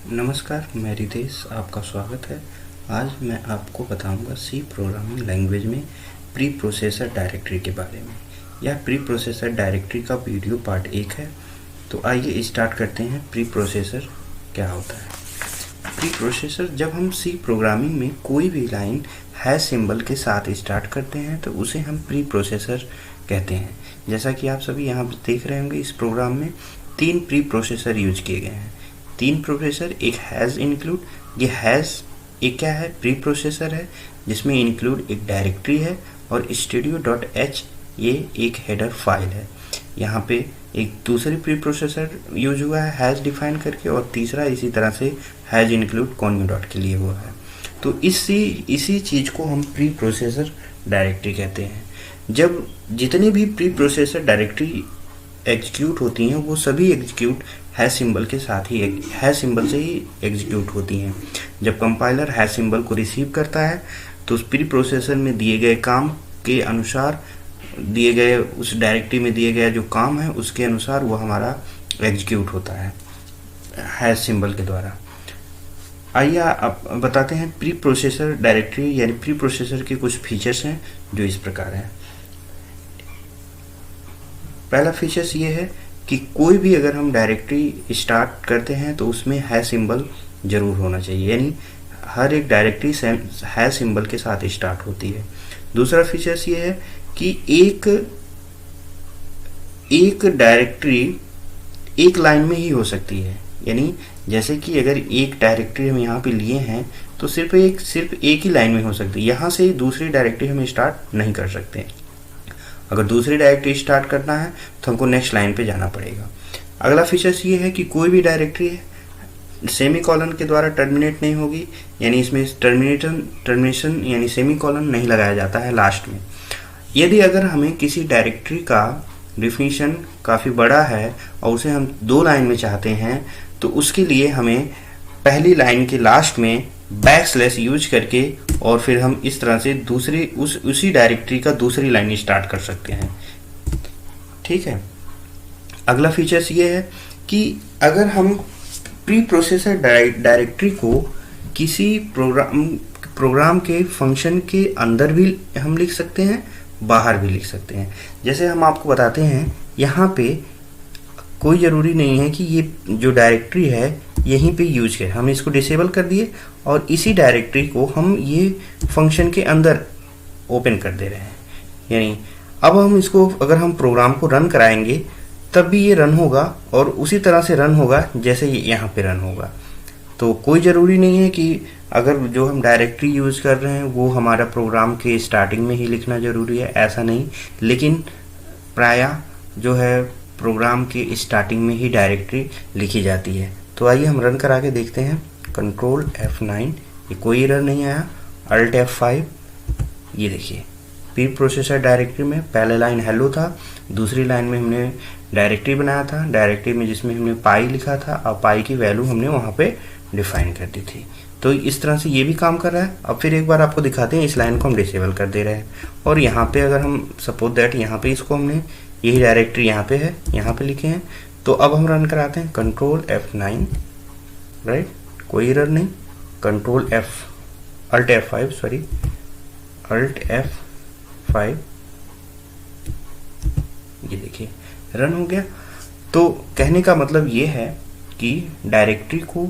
नमस्कार, मैं रितेश आपका स्वागत है। आज मैं आपको बताऊंगा सी प्रोग्रामिंग लैंग्वेज में प्री प्रोसेसर डायरेक्टरी के बारे में। यह प्री प्रोसेसर डायरेक्टरी का वीडियो पार्ट 1 है। तो आइए स्टार्ट करते हैं। प्री प्रोसेसर क्या होता है? प्री प्रोसेसर, जब हम सी प्रोग्रामिंग में कोई भी लाइन हैश सिंबल के साथ स्टार्ट करते हैं तो उसे हम प्री प्रोसेसर कहते हैं। जैसा कि आप सभी यहाँ देख रहे होंगे, इस प्रोग्राम में 3 प्री प्रोसेसर यूज किए गए हैं। 3 प्रोसेसर, एक हैज़ इंक्लूड, ये हैज़ एक क्या है, प्री प्रोसेसर है जिसमें इंक्लूड एक डायरेक्टरी है, और studio.h ये एक हेडर फाइल है। यहाँ पे एक दूसरी प्री प्रोसेसर यूज हुआ है हैज़ डिफाइन करके, और तीसरा इसी तरह से हैज़ इंक्लूड कॉन्यू डॉट के लिए हुआ है। तो इसी चीज़ को हम प्री प्रोसेसर डायरेक्टरी कहते हैं। जब जितनी भी प्री प्रोसेसर डायरेक्टरी एग्जीक्यूट होती हैं वो सभी एग्जीक्यूट हैश सिंबल के साथ ही हैश सिंबल से ही एग्जीक्यूट होती हैं। जब कंपाइलर हैश सिंबल को रिसीव करता है तो उस प्री प्रोसेसर में दिए गए काम के अनुसार, दिए गए उस डायरेक्टरी में दिए गया जो काम है उसके अनुसार वो हमारा एग्जीक्यूट होता है हैश सिंबल के द्वारा। आइए आप बताते हैं प्री प्रोसेसर डायरेक्टरी यानी प्री प्रोसेसर के कुछ फीचर्स हैं जो इस प्रकार हैं। पहला फीचर्स ये है कि कोई भी अगर हम डायरेक्टरी स्टार्ट करते हैं तो उसमें हैश सिंबल जरूर होना चाहिए, यानी हर एक डायरेक्टरी हैश सिंबल के साथ स्टार्ट होती है। दूसरा फीचर्स ये है कि एक डायरेक्टरी एक लाइन में ही हो सकती है, यानी जैसे कि अगर एक डायरेक्टरी हम यहाँ पे लिए हैं तो सिर्फ एक ही लाइन में हो सकती है। यहाँ से दूसरी डायरेक्टरी हम स्टार्ट नहीं कर सकते। अगर दूसरी डायरेक्टरी स्टार्ट करना है तो हमको नेक्स्ट लाइन पे जाना पड़ेगा। अगला फीचर्स ये है कि कोई भी डायरेक्टरी सेमी कॉलन के द्वारा टर्मिनेट नहीं होगी, यानी इसमें टर्मिनेशन यानी सेमी कॉलन नहीं लगाया जाता है लास्ट में। यदि अगर हमें किसी डायरेक्टरी का डिफिनीशन काफ़ी बड़ा है और उसे हम 2 लाइन में चाहते हैं तो उसके लिए हमें पहली लाइन के लास्ट में बैकस्लैश यूज करके और फिर हम इस तरह से उसी डायरेक्टरी का दूसरी लाइन स्टार्ट कर सकते हैं। ठीक है। अगला फीचर्स ये है कि अगर हम प्री प्रोसेसर डायरेक्टरी को किसी प्रोग्राम के फंक्शन के अंदर भी हम लिख सकते हैं, बाहर भी लिख सकते हैं। जैसे हम आपको बताते हैं, यहाँ पे कोई ज़रूरी नहीं है कि ये जो डायरेक्टरी है यहीं पे यूज करें। हम इसको डिसेबल कर दिए और इसी डायरेक्टरी को हम ये फंक्शन के अंदर ओपन कर दे रहे हैं, यानी अब हम इसको अगर हम प्रोग्राम को रन कराएंगे तब भी ये रन होगा और उसी तरह से रन होगा जैसे ये यहाँ पे रन होगा। तो कोई ज़रूरी नहीं है कि अगर जो हम डायरेक्टरी यूज़ कर रहे हैं वो हमारा प्रोग्राम के स्टार्टिंग में ही लिखना ज़रूरी है, ऐसा नहीं। लेकिन प्रायः जो है प्रोग्राम के स्टार्टिंग में ही डायरेक्टरी लिखी जाती है। तो आइए हम रन करा के देखते हैं। कंट्रोल F9, ये कोई एरर नहीं आया। अल्ट F5, ये देखिए प्री प्रोसेसर डायरेक्टरी में पहले लाइन हेलो था, दूसरी लाइन में हमने डायरेक्टरी बनाया था, डायरेक्टरी में जिसमें हमने पाई लिखा था और पाई की वैल्यू हमने वहाँ पे डिफाइन कर दी थी। तो इस तरह से ये भी काम कर रहा है। अब फिर एक बार आपको दिखाते हैं, इस लाइन को हम डिसेबल कर दे रहे हैं और यहाँ पे अगर हम सपोज दैट यहाँ पे इसको हमने यही डायरेक्टरी यहाँ पे है, यहाँ पे लिखे हैं। तो अब हम रन कराते हैं कंट्रोल F9, राइट, कोई एरर नहीं। Control alt F5 sorry, alt F5, ये देखिए रन हो गया। तो कहने का मतलब ये है कि डायरेक्टरी को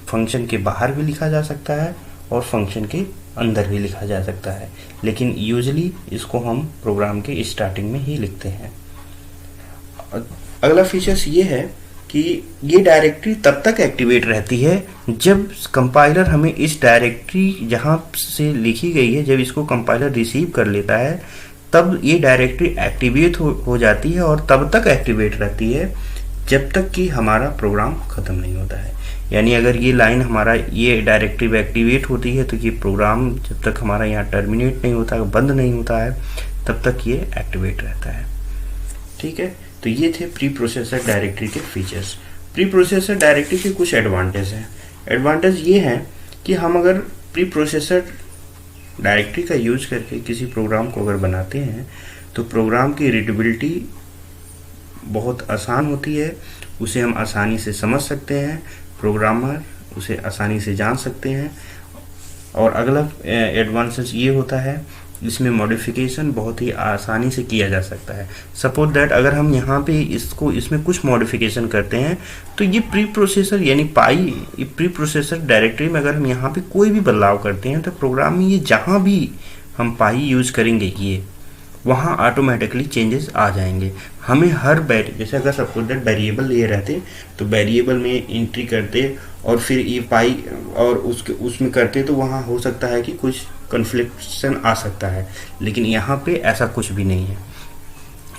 फंक्शन के बाहर भी लिखा जा सकता है और फंक्शन के अंदर भी लिखा जा सकता है, लेकिन यूजुअली इसको हम प्रोग्राम के स्टार्टिंग में ही लिखते हैं। अगला फीचर्स ये है कि ये डायरेक्टरी तब तक एक्टिवेट रहती है जब कंपाइलर हमें इस डायरेक्टरी जहाँ से लिखी गई है, जब इसको कंपाइलर रिसीव कर लेता है तब ये डायरेक्टरी एक्टिवेट हो जाती है और तब तक एक्टिवेट रहती है जब तक कि हमारा प्रोग्राम ख़त्म नहीं होता है। यानी अगर ये लाइन हमारा ये डायरेक्टरी एक्टिवेट होती है तो ये प्रोग्राम जब तक हमारा यहाँ टर्मिनेट नहीं होता, बंद नहीं होता है, तब तक ये एक्टिवेट रहता है। ठीक है। तो ये थे प्री प्रोसेसर डायरेक्टरी के फीचर्स। प्री प्रोसेसर डायरेक्टरी के कुछ एडवांटेज हैं। एडवांटेज ये हैं कि हम अगर प्री प्रोसेसर डायरेक्टरी का यूज करके किसी प्रोग्राम को अगर बनाते हैं तो प्रोग्राम की रीडेबिलिटी बहुत आसान होती है, उसे हम आसानी से समझ सकते हैं। प्रोग्रामर उसे आसानी से जान सकते हैं। और अगला एडवांसेस ये होता है, इसमें मॉडिफिकेशन बहुत ही आसानी से किया जा सकता है। सपोज दैट अगर हम यहाँ पे इसमें कुछ मॉडिफिकेशन करते हैं तो ये प्री प्रोसेसर यानी पाई प्री प्रोसेसर डायरेक्टरी में अगर हम यहाँ पे कोई भी बदलाव करते हैं तो प्रोग्राम में ये जहाँ भी हम पाई यूज करेंगे ये वहाँ ऑटोमेटिकली चेंजेस आ जाएंगे। हमें हर जैसे अगर सपोज दैट वेरिएबल ये रहते तो वेरिएबल में एंट्री करते और फिर ये पाई और उसमें करते तो वहाँ हो सकता है कि कुछ कन्फ्लिक्शन आ सकता है, लेकिन यहाँ पे ऐसा कुछ भी नहीं है।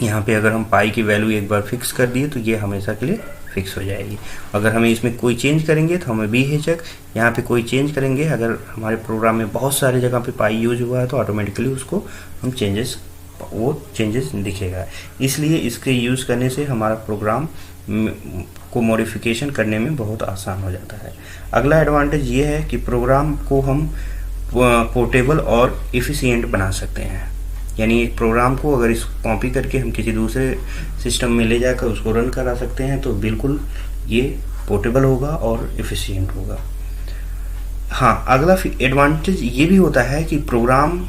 यहाँ पे अगर हम पाई की वैल्यू एक बार फिक्स कर दिए तो ये हमेशा के लिए फिक्स हो जाएगी। अगर हमें इसमें कोई चेंज करेंगे तो हमें बेहिचक यहाँ पे कोई चेंज करेंगे, अगर हमारे प्रोग्राम में बहुत सारे जगह पे पाई यूज हुआ है तो ऑटोमेटिकली उसको हम चेंजेस दिखेगा। इसलिए इसके यूज़ करने से हमारा प्रोग्राम को मॉडिफिकेशन करने में बहुत आसान हो जाता है। अगला एडवांटेज ये है कि प्रोग्राम को हम पोर्टेबल और एफिशिएंट बना सकते हैं। यानी एक प्रोग्राम को अगर इस कॉपी करके हम किसी दूसरे सिस्टम में ले जाकर उसको रन करा सकते हैं तो बिल्कुल ये पोर्टेबल होगा और एफिशिएंट होगा। हाँ, अगला एडवांटेज ये भी होता है कि प्रोग्राम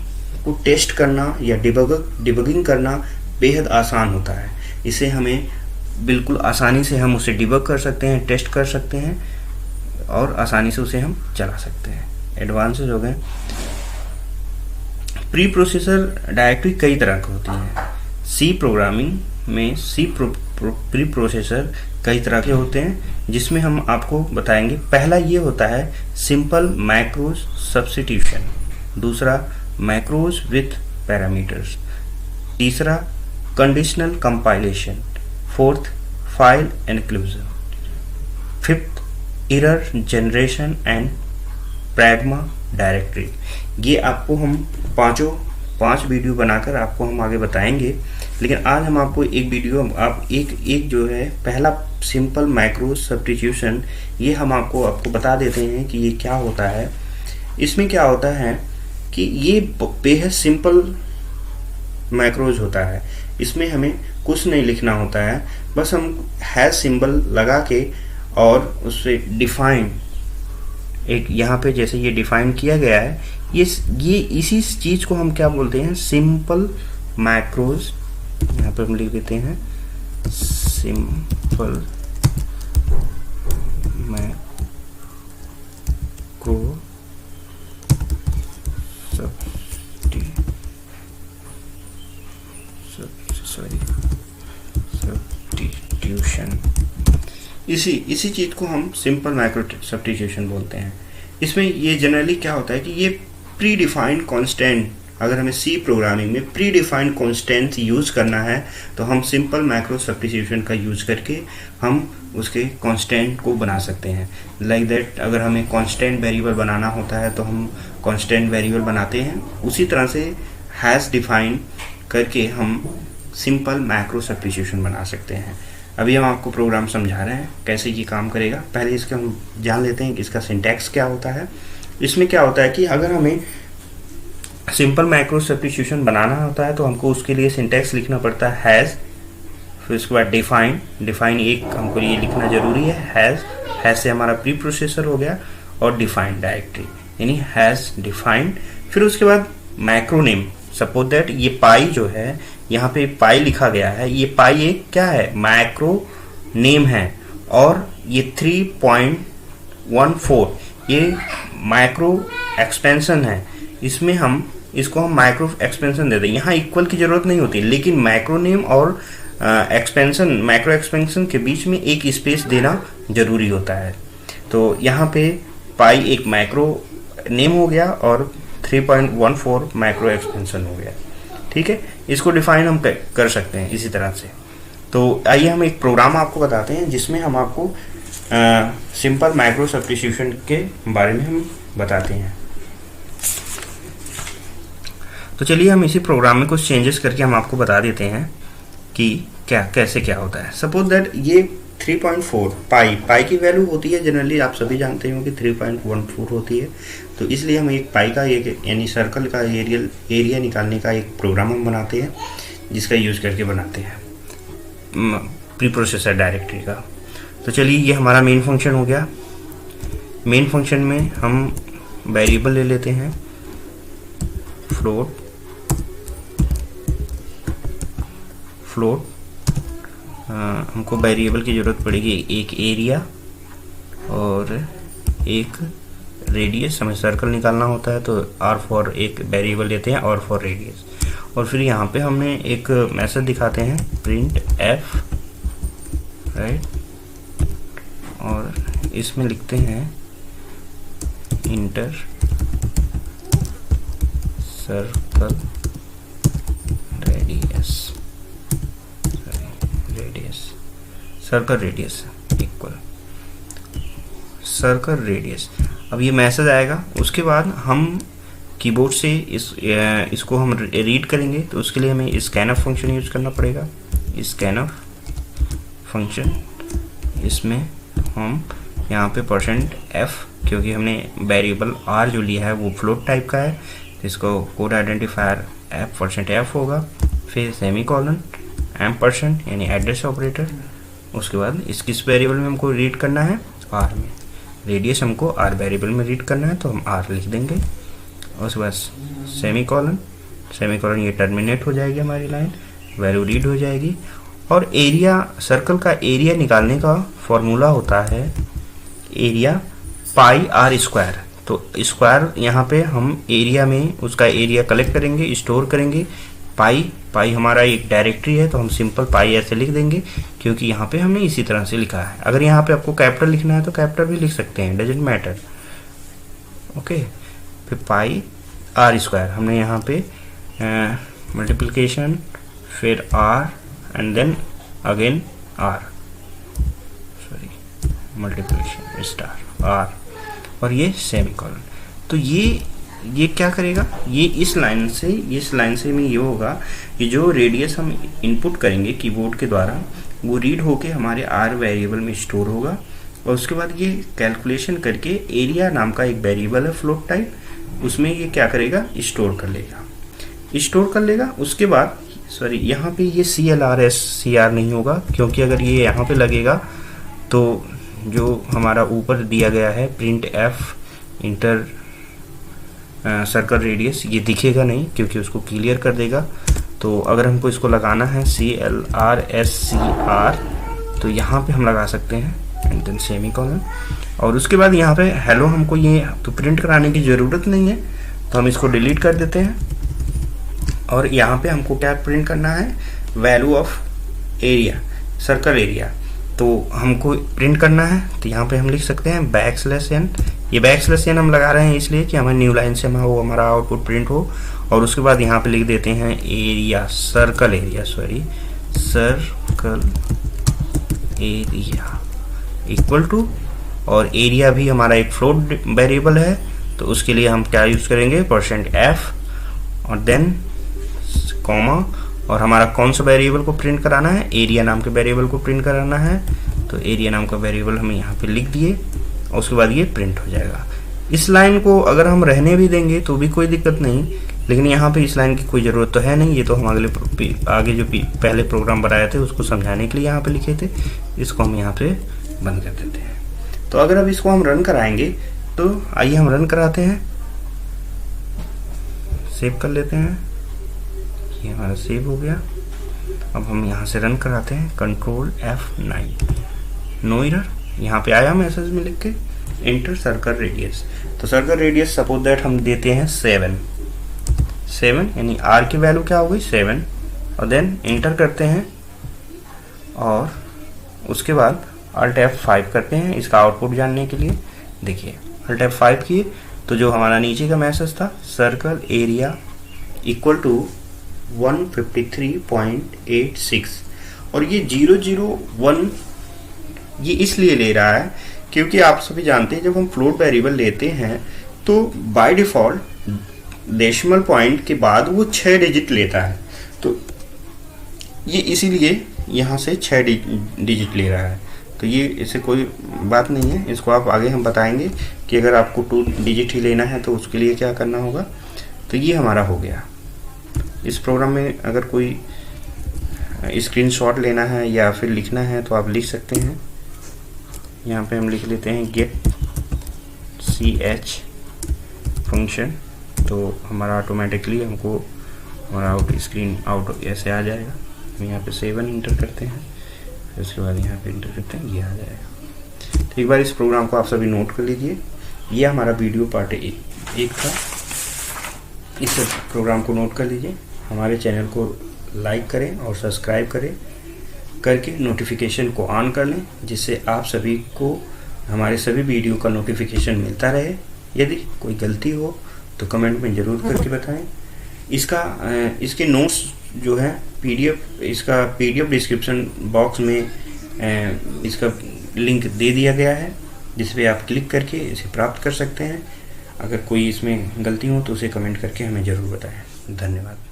को टेस्ट करना या डिबगिंग करना बेहद आसान होता है। इसे हमें बिल्कुल आसानी से हम उसे डिबग कर सकते हैं, टेस्ट कर सकते हैं और आसानी से उसे हम चला सकते हैं। एडवांसेस हो गए। प्री प्रोसेसर डायरेक्टरी कई तरह की होती है। सी प्रोग्रामिंग में प्री प्रोसेसर कई तरह के होते हैं जिसमें हम आपको बताएंगे। पहला ये होता है सिंपल मैक्रोज सब्स्टिट्यूशन, दूसरा मैक्रोज विथ पैरामीटर्स, तीसरा conditional compilation, fourth file inclusion, fifth error generation and pragma directory. ये आपको हम पांच वीडियो बनाकर आपको हम आगे बताएंगे, लेकिन आज हम आपको एक वीडियो एक जो है पहला सिंपल मैक्रो सब्स्टिट्यूशन ये हम आपको बता देते हैं कि ये क्या होता है। इसमें क्या होता है कि ये बेहद सिंपल मैक्रोज होता है। इसमें हमें कुछ नहीं लिखना होता है, बस हम हैश सिंबल लगा के और उससे डिफाइन एक यहाँ पे जैसे ये डिफाइन किया गया है, ये इसी चीज़ को हम क्या बोलते हैं, सिंपल मैक्रोज। यहाँ पे हम लिख देते हैं सिंपल मैक्रो सब्स्टिट्यूशन। इसी चीज़ को हम सिंपल मैक्रो सब्स्टिट्यूशन बोलते हैं। इसमें ये जनरली क्या होता है कि ये प्री डिफाइंड कॉन्स्टेंट, अगर हमें सी प्रोग्रामिंग में प्री डिफाइंड कॉन्स्टेंट यूज़ करना है तो हम सिंपल मैक्रो सब्स्टिट्यूशन का यूज़ करके हम उसके कॉन्स्टेंट को बना सकते हैं। लाइक दैट अगर हमें कॉन्स्टेंट वेरिएबल बनाना होता है तो हम कॉन्स्टेंट वेरिएबल बनाते हैं, उसी तरह से हैश डिफाइन करके हम सिंपल मैक्रो सब्स्टिट्यूशन बना सकते हैं। अभी हम आपको प्रोग्राम समझा रहे हैं कैसे ये काम करेगा। पहले इसका हम जान लेते हैं कि इसका सिंटैक्स क्या होता है। इसमें क्या होता है कि अगर हमें सिंपल मैक्रो सब्स्टिट्यूशन बनाना होता है तो हमको उसके लिए सिंटैक्स लिखना पड़ता है हैश, फिर उसके बाद डिफाइन एक हमको ये लिखना जरूरी है। हैश से हमारा प्री प्रोसेसर हो गया और डिफाइन डायरेक्टरी यानी हैश डिफाइन। फिर उसके बाद मैक्रो नेम, सपोज दैट ये पाई जो है यहाँ पे पाई लिखा गया है, ये पाई एक क्या है, मैक्रो नेम है और ये 3.14 ये मैक्रो एक्सपेंशन है। इसमें हम इसको हम माइक्रो एक्सपेंशन दे दें। यहाँ इक्वल की जरूरत नहीं होती, लेकिन मैक्रो नेम और मैक्रो एक्सपेंशन के बीच में एक स्पेस देना जरूरी होता है। तो यहाँ पे पाई एक मैक्रो नेम हो गया और 3.14 मैक्रो एक्सपेंशन हो गया। ठीक है, इसको डिफाइन हम कर सकते हैं इसी तरह से। तो आइए हम एक प्रोग्राम आपको बताते हैं जिसमें हम आपको सिंपल मैक्रो सब्स्टिट्यूशन के बारे में हम बताते हैं। तो चलिए हम इसी प्रोग्राम में कुछ चेंजेस करके हम आपको बता देते हैं कि कैसे क्या होता है। सपोज दैट ये 3.4 पाई की वैल्यू होती है, जनरली आप सभी जानते हो कि 3.14 होती है। तो इसलिए हम एक पाई का एक यानी सर्कल का एरिया निकालने का एक प्रोग्राम हम बनाते हैं जिसका यूज़ करके बनाते हैं प्री प्रोसेसर डायरेक्टरी का। तो चलिए ये हमारा मेन फंक्शन हो गया। मेन फंक्शन में हम वेरिएबल ले लेते हैं फ्लोट हमको वेरिएबल की ज़रूरत पड़ेगी, एक एरिया और एक रेडियस। हमें सर्कल निकालना होता है तो आर फॉर एक वेरिएबल लेते हैं और फॉर रेडियस। और फिर यहाँ पे हमने एक मैसेज दिखाते हैं प्रिंट एफ, राइट, और इसमें लिखते हैं inter circle circle radius equal circle radius. अब ये मैसेज आएगा। उसके बाद हम कीबोर्ड से इसको हम रीड करेंगे, तो उसके लिए हमें स्कैनफ फंक्शन यूज करना पड़ेगा। स्कैनफ फंक्शन, इसमें हम यहाँ पे %f, क्योंकि हमने वेरिएबल r जो लिया है वो फ्लोट टाइप का है, तो इसको कोड आइडेंटिफायर %f होगा, फिर सेमी कॉलन %, यानी एड्रेस ऑपरेटर। उसके बाद इस किस वेरिएबल में हमको रीड करना है, r में। रेडियस हमको r वेरिएबल में रीड करना है तो हम r लिख देंगे। और उसके बाद सेमी कॉलन, ये टर्मिनेट हो जाएगी हमारी लाइन, वैल्यू रीड हो जाएगी। और एरिया, सर्कल का एरिया निकालने का फॉर्मूला होता है एरिया पाई r स्क्वायर। तो स्क्वायर यहाँ पे हम एरिया में उसका एरिया कलेक्ट करेंगे, स्टोर करेंगे। पाई हमारा एक डायरेक्टरी है तो हम सिंपल पाई ऐसे लिख देंगे, क्योंकि यहाँ पे हमने इसी तरह से लिखा है। अगर यहाँ पे आपको कैपिटल लिखना है तो कैपिटल भी लिख सकते हैं, डजेंट मैटर। ओके, फिर पाई r स्क्वायर हमने यहाँ पे मल्टीप्लिकेशन, फिर r and then again r, multiplication star r, और ये सेमी कॉलन। तो ये क्या करेगा, ये इस लाइन से में ये होगा कि जो रेडियस हम इनपुट करेंगे कीबोर्ड के द्वारा वो रीड होके हमारे r वेरिएबल में स्टोर होगा। और उसके बाद ये कैलकुलेशन करके एरिया नाम का एक वेरिएबल है फ्लोट टाइप, उसमें ये क्या करेगा, स्टोर कर लेगा। उसके बाद यहाँ पे ये CLR नहीं होगा, क्योंकि अगर ये यहाँ पे लगेगा तो जो हमारा ऊपर दिया गया है print F inter circle radius, ये दिखेगा नहीं, क्योंकि उसको क्लियर कर देगा। तो अगर हमको इसको लगाना है CLRSCR, तो यहाँ पे हम लगा सकते हैं एंड देन सेमी कॉलन। और उसके बाद यहाँ पे हेलो हमको ये तो प्रिंट कराने की ज़रूरत नहीं है, तो हम इसको डिलीट कर देते हैं। और यहाँ पे हमको क्या प्रिंट करना है, value of area, circle area, तो हमको प्रिंट करना है। तो यहाँ पे हम लिख सकते हैं \n। ये \n हम लगा रहे हैं इसलिए कि हमें न्यू लाइन से हमारा आउटपुट प्रिंट हो। और उसके बाद यहाँ पे लिख देते हैं area, circle area equal to, और एरिया भी हमारा एक फ्लोट वेरिएबल है, तो उसके लिए हम क्या यूज़ करेंगे, %f और देन कॉमा, और हमारा कौन सा वेरिएबल को प्रिंट कराना है, एरिया नाम के वेरिएबल को प्रिंट कराना है। तो एरिया नाम का वेरिएबल हम यहाँ पे लिख दिए, और उसके बाद ये प्रिंट हो जाएगा। इस लाइन को अगर हम रहने भी देंगे तो भी कोई दिक्कत नहीं, लेकिन यहाँ पे इस लाइन की कोई ज़रूरत तो है नहीं। ये तो हम आगे जो पहले प्रोग्राम बनाए थे उसको समझाने के लिए यहाँ पे लिखे थे, इसको हम यहाँ पे बंद कर देते हैं। तो अगर अब इसको हम रन कराएंगे तो आइए हम रन कराते हैं, सेव कर लेते हैं। ये हमारा सेव हो गया। अब हम यहाँ से रन कराते हैं, कंट्रोल F9, नो एरर। यहाँ पे आया मैसेज में लिख के इंटर सर्कल रेडियस। तो सर्कल रेडियस सपोज दैट हम देते हैं 7, यानी r की वैल्यू क्या हो गई 7, और देन इंटर करते हैं। और उसके बाद Alt F5 करते हैं इसका आउटपुट जानने के लिए। देखिए Alt F5 किए तो जो हमारा नीचे का मैसेज था, सर्कल एरिया इक्वल टू 153.86, और ये 001 ये इसलिए ले रहा है क्योंकि आप सभी जानते हैं जब हम फ्लोट वेरिएबल लेते हैं तो बाय डिफ़ॉल्ट डेसिमल पॉइंट के बाद वो 6 डिजिट लेता है। तो ये इसीलिए यहाँ से 6 डिजिट ले रहा है। तो ये इससे कोई बात नहीं है, इसको आप आगे हम बताएंगे कि अगर आपको 2 डिजिट ही लेना है तो उसके लिए क्या करना होगा। तो ये हमारा हो गया। इस प्रोग्राम में अगर कोई स्क्रीनशॉट लेना है या फिर लिखना है तो आप लिख सकते हैं। यहाँ पे हम लिख लेते हैं गेट ch फंक्शन, तो हमारा ऑटोमेटिकली हमको हमारा स्क्रीन आउट ऐसे आ जाएगा। हम यहाँ पे 7 इंटर करते हैं, फिर उसके बाद यहाँ पे इंटर करते हैं, ये आ जाएगा। तो एक बार इस प्रोग्राम को आप सभी नोट कर लीजिए। ये हमारा वीडियो पार्ट 1 था। इस प्रोग्राम को नोट कर लीजिए। हमारे चैनल को लाइक करें और सब्सक्राइब करें, करके नोटिफिकेशन को ऑन कर लें, जिससे आप सभी को हमारे सभी वीडियो का नोटिफिकेशन मिलता रहे। यदि कोई गलती हो तो कमेंट में ज़रूर करके बताएं। इसके नोट्स जो है इसका पीडीएफ डिस्क्रिप्शन बॉक्स में इसका लिंक दे दिया गया है, जिस पे आप क्लिक करके इसे प्राप्त कर सकते हैं। अगर कोई इसमें गलती हो तो उसे कमेंट करके हमें ज़रूर बताएं। धन्यवाद।